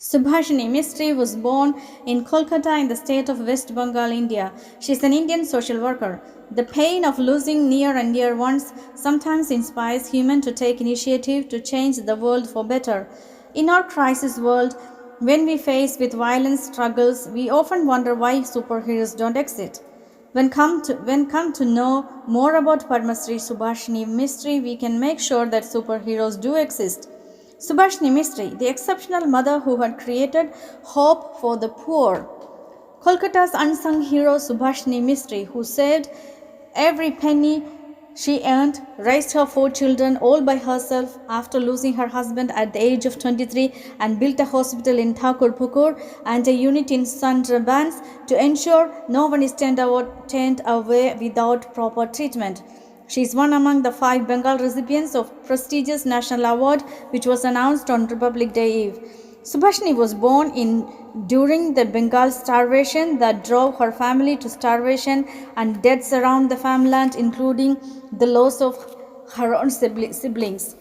Subhashini Mistry was born in Kolkata in the state of West Bengal, India. She is an Indian social worker. The pain of losing near and dear ones sometimes inspires humans to take initiative to change the world for better. In our crisis world, when we face with violent struggles, we often wonder why superheroes don't exist. When come to know more about Padma Shri Subhashini Mistry, we can make sure that superheroes do exist. Subhashini Mistry, the exceptional mother who had created hope for the poor. Kolkata's unsung hero Subhashini Mistry, who saved every penny she earned, raised her four children all by herself after losing her husband at the age of 23, and built a hospital in Thakurpukur and a unit in Sundrabans to ensure no one is turned away without proper treatment. She is one among the 5 Bengal recipients of prestigious national award which was announced on Republic Day Eve. Subhashini was born during the Bengal starvation that drove her family to starvation and deaths around the farmland, including the loss of her own siblings.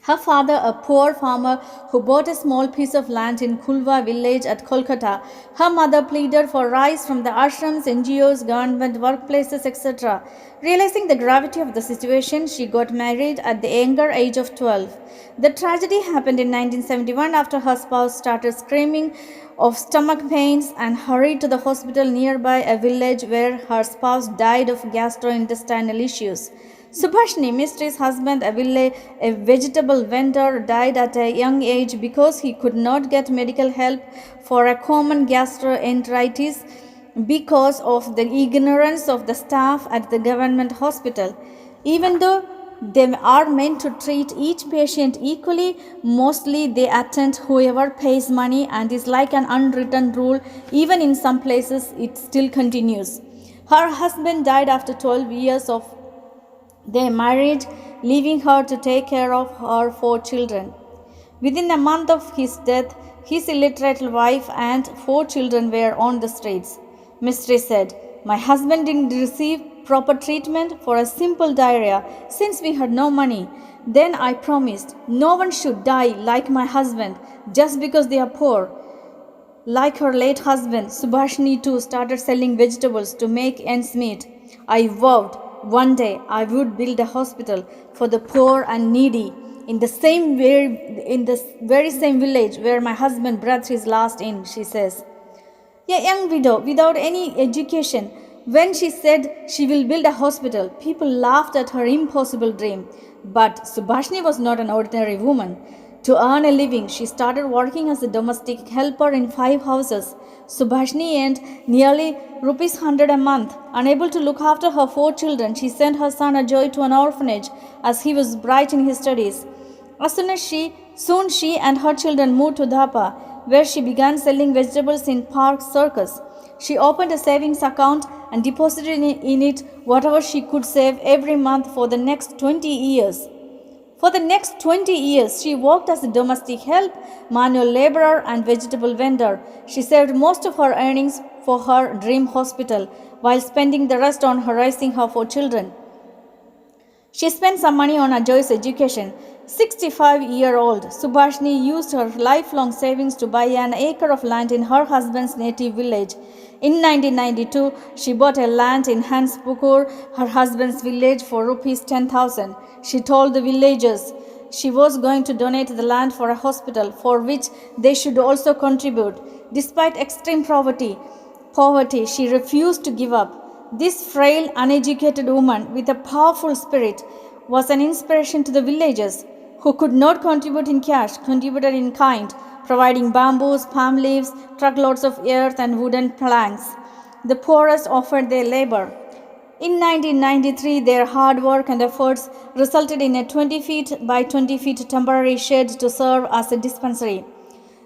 Her father, a poor farmer who bought a small piece of land in Kulva village at Kolkata. Her mother pleaded for rice from the ashrams, NGOs, government workplaces, etc. Realizing the gravity of the situation, she got married at the younger age of 12. The tragedy happened in 1971 after her spouse started screaming of stomach pains and hurried to the hospital nearby a village where her spouse died of gastrointestinal issues. Subhashini Mistry's husband, a vegetable vendor, died at a young age because he could not get medical help for a common gastroenteritis because of the ignorance of the staff at the government hospital. Even though they are meant to treat each patient equally, mostly they attend whoever pays money, and is like an unwritten rule. Even in some places, it still continues. Her husband died after 12 years of their marriage, leaving her to take care of her 4 children. Within a month of his death, his illiterate wife and 4 children were on the streets. Mistry said, "My husband didn't receive proper treatment for a simple diarrhea since we had no money. Then I promised no one should die like my husband just because they are poor." Like her late husband, Subhashini too started selling vegetables to make ends meet. "I vowed one day I would build a hospital for the poor and needy in the very same village where my husband breathed his last in," she says. A young widow without any education, when she said she will build a hospital, people laughed at her impossible dream. But Subhashini was not an ordinary woman. To earn a living, she started working as a domestic helper in 5 houses. Subhashini earned nearly ₹100 a month. Unable to look after her 4 children, she sent her son Ajoy to an orphanage as he was bright in his studies. Soon she and her children moved to Dhapa, where she began selling vegetables in Park Circus. She opened a savings account and deposited in it whatever she could save every month for the next 20 years. For the next 20 years, she worked as a domestic help, manual laborer, and vegetable vendor. She saved most of her earnings for her dream hospital, while spending the rest on raising her 4 children. She spent some money on Ajoy's education. 65-year-old Subhashini used her lifelong savings to buy an acre of land in her husband's native village. In 1992, she bought a land in Hanspukur, her husband's village, for ₹10,000. She told the villagers she was going to donate the land for a hospital, for which they should also contribute. Despite extreme poverty, she refused to give up. This frail, uneducated woman with a powerful spirit was an inspiration to the villagers, who could not contribute in cash, contributed in kind, providing bamboos, palm leaves, truckloads of earth, and wooden planks. The poorest offered their labor. In 1993, their hard work and efforts resulted in a 20 feet by 20 feet temporary shed to serve as a dispensary.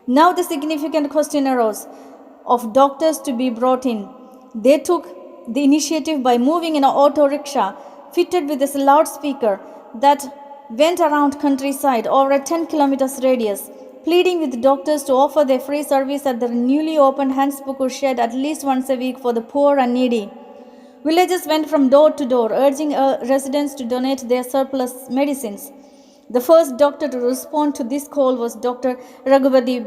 Now the significant question arose of doctors to be brought in. They took the initiative by moving in an auto rickshaw fitted with a loudspeaker that went around countryside over a 10 kilometers radius, pleading with doctors to offer their free service at the newly opened Hanspukur shed at least once a week for the poor and needy. Villagers went from door to door, urging residents to donate their surplus medicines. The first doctor to respond to this call was Dr. Raghupati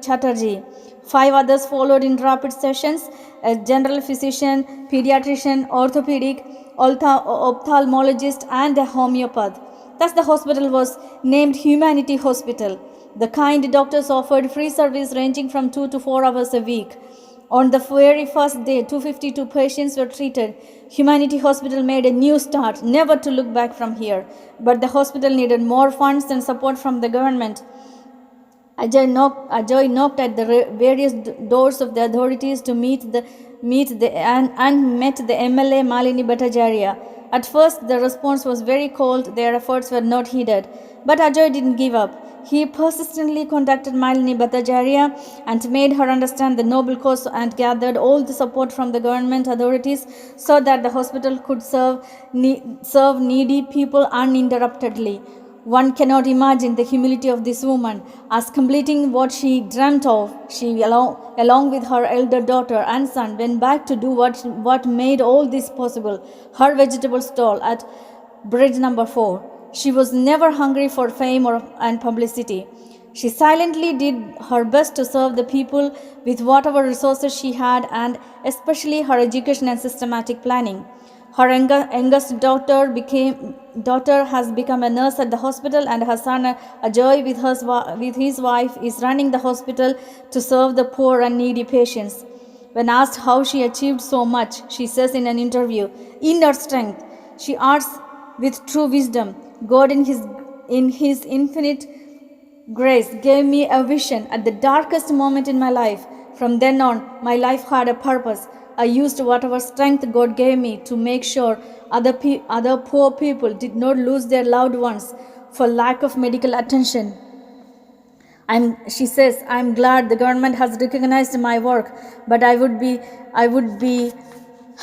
Chatterjee. 5 others followed in rapid sessions: a general physician, pediatrician, orthopedic, ophthalmologist, and a homeopath. Thus, the hospital was named Humanity Hospital. The kind doctors offered free service ranging from 2 to 4 hours a week. On the very first day, 252 patients were treated. Humanity Hospital made a new start, never to look back from here. But the hospital needed more funds and support from the government. Ajoy knocked at the various doors of the authorities to meet the met the MLA Malini Bhattacharya. At first, the response was very cold. Their efforts were not heeded. But Ajoy didn't give up. He persistently contacted Malini Bhattacharya and made her understand the noble cause and gathered all the support from the government authorities so that the hospital could serve needy people uninterruptedly. One cannot imagine the humility of this woman. As completing what she dreamt of, she, along with her elder daughter and son, went back to do what made all this possible: her vegetable stall at bridge number 4. She was never hungry for fame and publicity. She silently did her best to serve the people with whatever resources she had, and especially her education and systematic planning. Her youngest daughter has become a nurse at the hospital, and her son Ajoy, with his wife, is running the hospital to serve the poor and needy patients. When asked how she achieved so much, she says in an interview, "Inner strength." She adds with true wisdom, "God in his infinite grace gave me a vision at the darkest moment in my life. From then on, my life had a purpose. I used whatever strength God gave me to make sure other poor people did not lose their loved ones for lack of medical attention." She says, "I'm glad the government has recognized my work, but I would be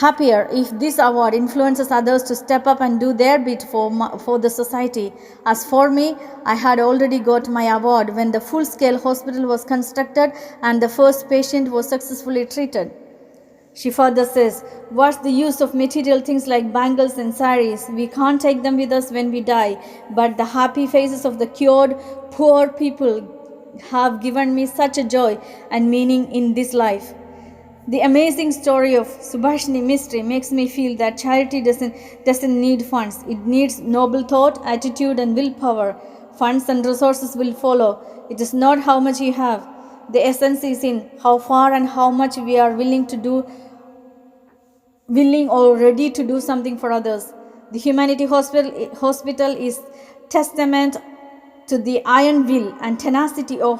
happier if this award influences others to step up and do their bit for the society. As for me, I had already got my award when the full-scale hospital was constructed and the first patient was successfully treated." She further says, "What's the use of material things like bangles and saris? We can't take them with us when we die, but the happy faces of the cured, poor people have given me such a joy and meaning in this life." The amazing story of Subhashini Mistry makes me feel that charity doesn't need funds. It needs noble thought, attitude, and willpower. Funds and resources will follow. It is not how much you have. The essence is in how far and how much we are willing or ready to do something for others. The Humanity Hospital is testament to the iron will and tenacity of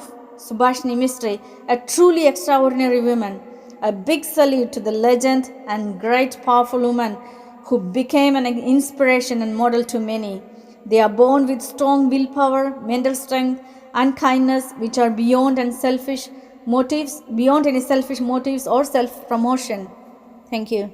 Subhashini Mistry, a truly extraordinary woman. A big salute to the legend and great powerful woman who became an inspiration and model to many. They are born with strong willpower, mental strength, and kindness, which are beyond any selfish motives or self-promotion. Thank you.